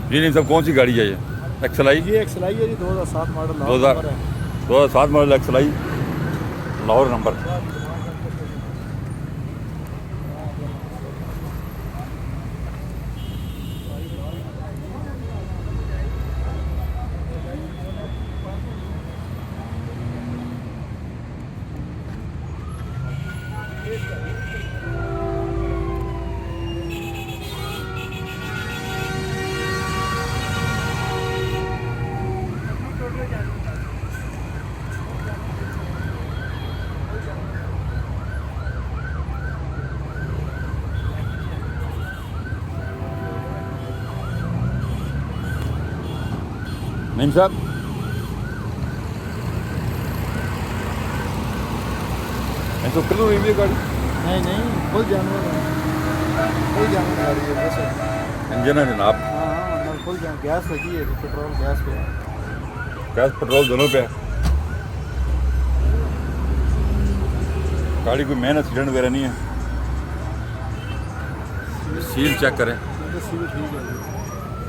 जी नहीं सब, कौन सी गाड़ी है ये? एक्सएल ये एक्सएल है जी, 2007 model. 2007 model XL Lahore number. नहीं साहब, ऐसा कल हुई है गाड़ी? नहीं फुल जानवर है, फुल जानवर गाड़ी है बस। इंजन है जनाब? हाँ फुल जानवर। गैस लगी है, पेट्रोल गैस पे है। गैस पेट्रोल दोनों पे है। गाड़ी कोई मेन एक्सीडेंट वगैरह नहीं है। सील चेक करें। तो सील ठीक है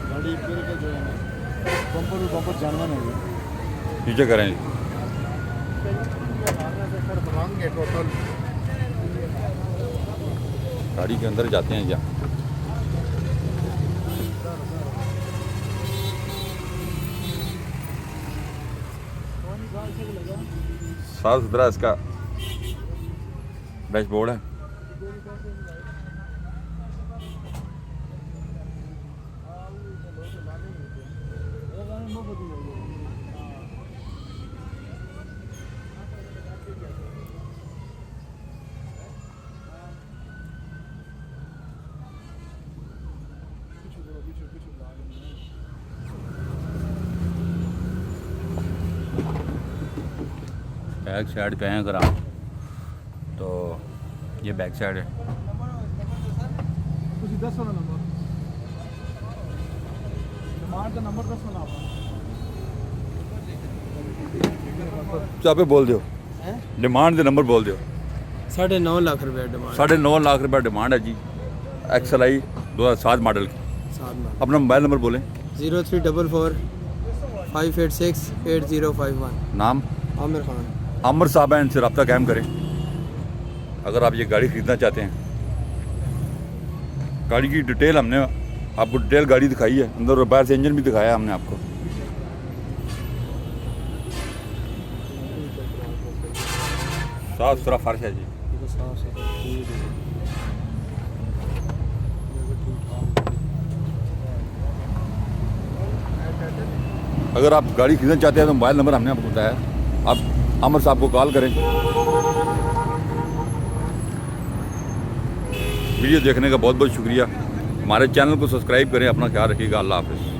गाड़ी के जो है ना, बम्पर जानवर है ये। नीचे करें। टोटल गाड़ी के अंदर जाते हैं क्या? साफ सुथरा इसका डैशबोर्ड है। बैक साइड पे हैं अगर आप, तो ये बैक साइड है। पे बोल दो डिमांड दे नंबर बोल दो। 9.5 लाख रुपये डिमांड। 9.5 लाख रुपये डिमांड है जी एक्सएल 2007 मॉडल की। अपना मोबाइल नंबर बोलें। 0344 586 8051। नाम? आमिर खान। आमिर साहब हैं, इनसे रब्ता कायम करें अगर आप ये गाड़ी ख़रीदना चाहते हैं। गाड़ी की डिटेल हमने आपको डिटेल गाड़ी दिखाई है, अंदर बाहर से इंजन भी दिखाया हमने आपको। साफ सुथरा फर्श है जी। अगर आप गाड़ी खरीदना चाहते हैं तो मोबाइल नंबर हमने आपको बताया, आप आमिर साहब को कॉल करें। वीडियो देखने का बहुत बहुत शुक्रिया। हमारे चैनल को सब्सक्राइब करें। अपना ख्याल रखिएगा। अल्लाह हाफ़िज़।